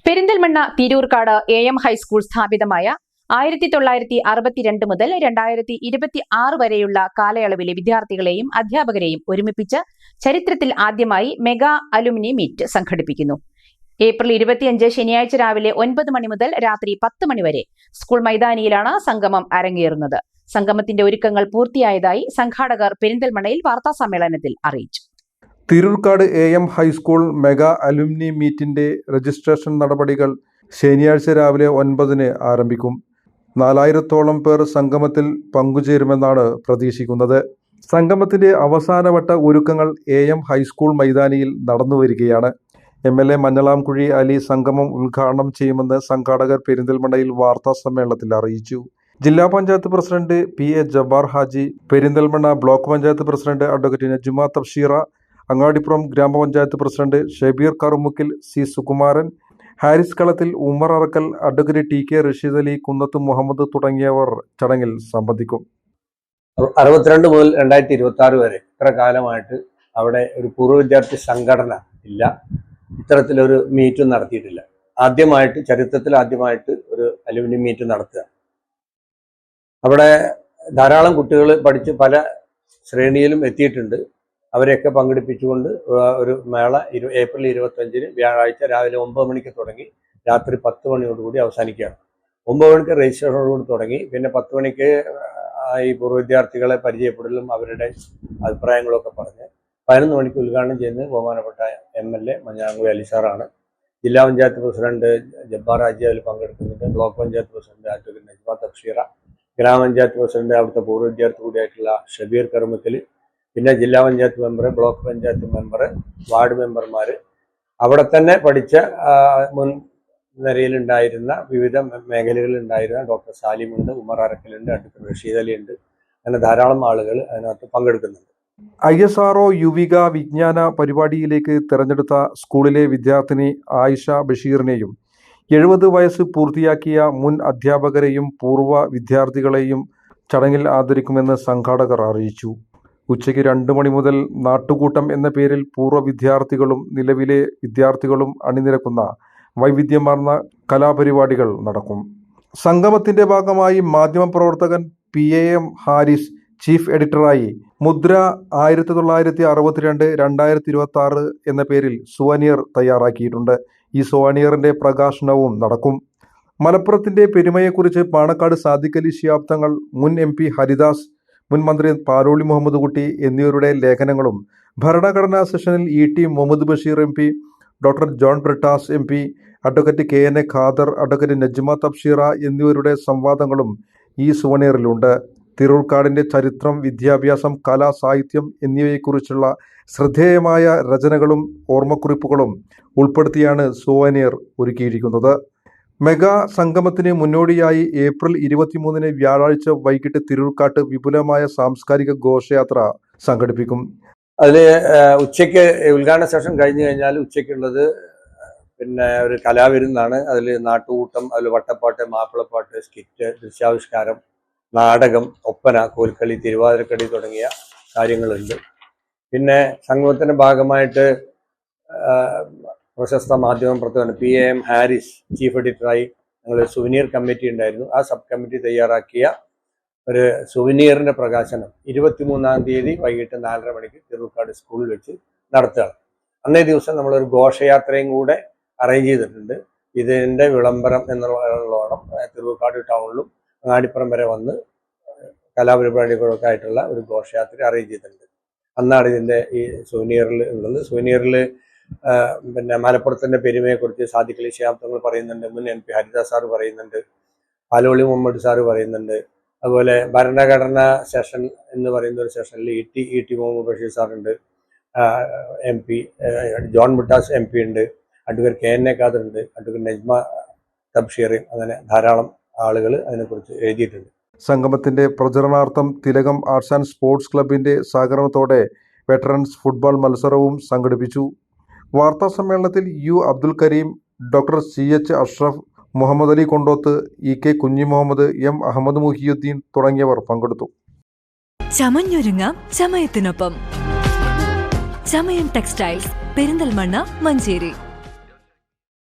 Perinthalmanna Thirurkad AM high school സ്ഥാപിതമായ 1962 മുതൽ 2026 വരെയുള്ള കാലയളവിലെ വിദ്യാർത്ഥികളെയും അധ്യാപകരെയും ഒരുമിപ്പിച്ച് ചരിത്രത്തിൽ ആദ്യമായി മെഗാ അലുമിനി മീറ്റ് സംഘടിപ്പിക്കുന്നു. ഏപ്രിൽ 25 ശനിയാഴ്ച രാവിലെ 9 മണി മുതൽ രാത്രി 10 മണി വരെ സ്കൂൾ മൈതാനിയിലാണ് സംഗമം അരങ്ങേറുന്നത്. സംഗമത്തിന്റെ ഒരുക്കങ്ങൾ പൂർത്തിയായതായി സംഘാടകർ പെരിന്തൽമണ്ണയിൽ വാർത്താസമ്മേളനത്തിൽ അറിയിച്ചു. Thirurkad AM high school mega alumni മീറ്റിന്റെ രജിസ്ട്രേഷൻ നടപടികൾ ശനിയാഴ്ച രാവിലെ 9-ന് ആരംഭിക്കും. 4000-ഓളം പേർ സംഗമത്തിൽ പങ്കുചേരുമെന്നാണ് പ്രതീക്ഷിക്കുന്നത്. സംഗമത്തിന്റെ അവസാനവട്ട ഒരുക്കങ്ങൾ AM ഹൈസ്കൂൾ മൈതാനിയിൽ നടന്നുവരികയാണ്. MLA മഞ്ഞളാംകുഴി അലി സംഗമം ഉദ്ഘാടനം ചെയ്യുമെന്ന് സംഘാടകർ പെരിന്തൽമണ്ണയിൽ വാർത്താസമ്മേളനത്തിൽ അറിയിച്ചു. ജില്ലാ panchayat president PA Jabbar Haji, Perinthalmanna block panchayat president advocate Najma Thabsheera, Angadippuram ഗ്രാമപഞ്ചായത്ത് president Shabeer Karumukkil, C Sukumaran, Haris Kalathil, Umar Arakkal, advocate TK Rasheed Ali, Kunnath Muhammad തുടങ്ങിയവർ ചടങ്ങിൽ സംബന്ധിക്കും. 62 മുതൽ 2026 വരെ ഇത്ര കാലമായിട്ട് അവിടെ ഒരു പൂർവ്വ വിദ്യാർത്ഥി സംഘടന ഇല്ല, ഇത്തരത്തിലൊരു മീറ്റും നടത്തിയിട്ടില്ല. ചരിത്രത്തിൽ ആദ്യമായിട്ട് ഒരു അലുമിനി മീറ്റ് നടത്തുക. അവിടെ ധാരാളം കുട്ടികൾ പഠിച്ച് പല ശ്രേണിയിലും എത്തിയിട്ടുണ്ട്. അവരെയൊക്കെ പങ്കെടുപ്പിച്ചുകൊണ്ട് ഒരു മേള ഏപ്രിൽ 25-ന് വ്യാഴാഴ്ച രാവിലെ 9 മണിക്ക് തുടങ്ങി രാത്രി 10 മണിയോടുകൂടി അവസാനിക്കുകയാണ്. 9 മണിക്ക് രജിസ്ട്രേഷനോടുകൂടി തുടങ്ങി. പിന്നെ 10 മണിക്ക് ഈ പൂർവ്വ വിദ്യാർത്ഥികളെ പരിചയപ്പെടലും അവരുടെ അഭിപ്രായങ്ങളൊക്കെ പറഞ്ഞ് 11 മണിക്ക് ഉദ്ഘാടനം ചെയ്യുന്നത് ബഹുമാനപ്പെട്ട MLA മഞ്ഞളാംകുഴി അലി സാറാണ്. ജില്ലാ പഞ്ചായത്ത് പ്രസിഡന്റ് ജബ്ബാർ ഹാജി അതിൽ പങ്കെടുക്കുന്നുണ്ട്. Block panchayat president advocate Najma Thabsheera, ഗ്രാമപഞ്ചായത്ത് പ്രസിഡന്റ് അവിടുത്തെ പൂർവ്വ വിദ്യാർത്ഥി കൂടിയായിട്ടുള്ള ഷബീർ കറുമുക്കൽ, പിന്നെ ജില്ലാ panchayat member, block panchayat member, ward മെമ്പർമാർ, അവിടെ തന്നെ പഠിച്ച മുൻ നിരയിലുണ്ടായിരുന്ന വിവിധ മേഖലകളിലുണ്ടായിരുന്ന ഡോക്ടർ സാലിമുണ്ട്, ഉമർ അറക്കലുണ്ട്, അഡ്വക്കേറ്റ് റഷീദ് അലി ഉണ്ട്. അങ്ങനെ ധാരാളം ആളുകൾ അതിനകത്ത് പങ്കെടുക്കുന്നുണ്ട്. ISRO യുവിക വിജ്ഞാന പരിപാടിയിലേക്ക് തെരഞ്ഞെടുത്ത സ്കൂളിലെ വിദ്യാർത്ഥിനി ആയിഷ ബഷീറിനെയും 70 വയസ്സ് പൂർത്തിയാക്കിയ മുൻ അധ്യാപകരെയും പൂർവ്വ വിദ്യാർത്ഥികളെയും ചടങ്ങിൽ ആദരിക്കുമെന്ന് സംഘാടകർ അറിയിച്ചു. ഉച്ചയ്ക്ക് 2 മണി മുതൽ നാട്ടുകൂട്ടം എന്ന പേരിൽ പൂർവ്വ വിദ്യാർത്ഥികളും നിലവിലെ വിദ്യാർത്ഥികളും അണിനിരക്കുന്ന വൈവിധ്യമാർന്ന കലാപരിപാടികൾ നടക്കും. സംഗമത്തിന്റെ ഭാഗമായി മാധ്യമപ്രവർത്തകൻ PAM ഹാരിസ് ചീഫ് എഡിറ്ററായി മുദ്ര 1962-2026 എന്ന പേരിൽ സുവനീർ തയ്യാറാക്കിയിട്ടുണ്ട്. ഈ സുവനീറിന്റെ പ്രകാശനവും നടക്കും. മലപ്പുറത്തിന്റെ പെരുമയെക്കുറിച്ച് പാണക്കാട് സാദിഖ് അലി ശിഹാബ് തങ്ങൾ, മുൻ MP ഹരിദാസ്, മുൻ മന്ത്രി പാലോളി മുഹമ്മദ് കുട്ടി എന്നിവരുടെ ലേഖനങ്ങളും ഭരണഘടനാ സെഷനിൽ ET Muhammad Basheer MP, doctor John Brittas MP, advocate KN Khader, advocate Najma Thabsheera എന്നിവരുടെ സംവാദങ്ങളും ഈ സുവനീറിലുണ്ട്. തിരൂർക്കാടിന്റെ ചരിത്രം, വിദ്യാഭ്യാസം, കല, സാഹിത്യം എന്നിവയെക്കുറിച്ചുള്ള ശ്രദ്ധേയമായ രചനകളും ഓർമ്മക്കുറിപ്പുകളും ഉൾപ്പെടുത്തിയാണ് സുവനീർ ഒരുക്കിയിരിക്കുന്നത്. മെഗാ സംഗമത്തിന് മുന്നോടിയായി ഏപ്രിൽ 23-ന് വ്യാഴാഴ്ച വൈകിട്ട് തിരൂർക്കാട്ട് വിപുലമായ സാംസ്കാരിക ഘോഷയാത്ര സംഘടിപ്പിക്കും. അതിൽ ഉച്ചയ്ക്ക് ഉദ്ഘാടന സെഷൻ കഴിഞ്ഞു കഴിഞ്ഞാൽ ഉച്ചയ്ക്കുള്ളത് പിന്നെ ഒരു കലാവിരുന്നാണ്. അതിൽ നാട്ടുകൂട്ടം, അതിൽ വട്ടപ്പാട്ട്, മാപ്പിളപ്പാട്ട്, സ്കിറ്റ്, ദൃശ്യാവിഷ്കാരം, നാടകം, ഒപ്പന, കോൽക്കളി, തിരുവാതിരക്കളി തുടങ്ങിയ കാര്യങ്ങളുണ്ട്. പിന്നെ സംഗമത്തിന്റെ ഭാഗമായിട്ട് പ്രശസ്ത മാധ്യമ പ്രവർത്തകൻ PAM ഹാരിസ് ചീഫ് എഡിറ്ററായി ഞങ്ങൾ സുവനീർ കമ്മിറ്റി ഉണ്ടായിരുന്നു. ആ സബ് കമ്മിറ്റി തയ്യാറാക്കിയ ഒരു സുവനീറിന്റെ പ്രകാശനം 23-ാം തീയതി വൈകിട്ട് 4:30 മണിക്ക് തിരൂർക്കാട് സ്കൂളിൽ വെച്ച് നടത്തുകയാണ്. അന്നേ ദിവസം നമ്മളൊരു ഘോഷയാത്രയും കൂടെ അറേഞ്ച് ചെയ്തിട്ടുണ്ട്. ഇതിന്റെ വിളംബരം എന്നുള്ളോണം തിരൂർക്കാട് ടൗണിലും അങ്ങാടിപ്പുറം വരെ വന്ന് കലാപരിപാടികളൊക്കെ ആയിട്ടുള്ള ഒരു ഘോഷയാത്ര അറേഞ്ച് ചെയ്തിട്ടുണ്ട്. അന്നാണ് ഇതിന്റെ ഈ സുവനീറിൽ ഉള്ളത്. സുവനീറിൽ പിന്നെ മലപ്പുറത്തിന്റെ പെരുമയെക്കുറിച്ച് സാദിഖ് അലി ശിഹാബ് തങ്ങൾ പറയുന്നുണ്ട്, മുൻ MP ഹരിദാസ് സാറ് പറയുന്നുണ്ട്, പാലോളി മുഹമ്മദ് സാറ് പറയുന്നുണ്ട്. അതുപോലെ ഭരണഘടനാ സെഷൻ എന്ന് പറയുന്ന ഒരു സെഷനിൽ ET മുഹമ്മദ് ബഷീർ സാറുണ്ട്, MP ജോൺ ബ്രിട്ടാസ് MP ഉണ്ട്, അഡ്വക്കേറ്റ് KN ഖാദർ ഉണ്ട്, അഡ്വക്കേറ്റ് നജ്മ തബ്ഷീർ, അങ്ങനെ ധാരാളം ആളുകൾ അതിനെക്കുറിച്ച് എഴുതിയിട്ടുണ്ട്. സംഗമത്തിന്റെ പ്രചരണാർത്ഥം തിലകം ആർട്സ് ആൻഡ് സ്പോർട്സ് ക്ലബിന്റെ സഹകരണത്തോടെ വെറ്ററൻസ് ഫുട്ബോൾ മത്സരവും സംഘടിപ്പിച്ചു. വാർത്താ സമ്മേളനത്തിൽ U Abdul Kareem, doctor CH Ashraf, Muhammad Ali Kondoth, EK Kunhi Muhammad, M Ahammed Muhiyudheen തുടങ്ങിയവർ പങ്കെടുത്തു. ചമഞ്ഞൊരുങ്ങാം ചമയത്തിനൊപ്പം. ചമയം ടെക്സ്റ്റൈൽസ്, പെരിന്തൽമണ്ണ, മഞ്ചേരി.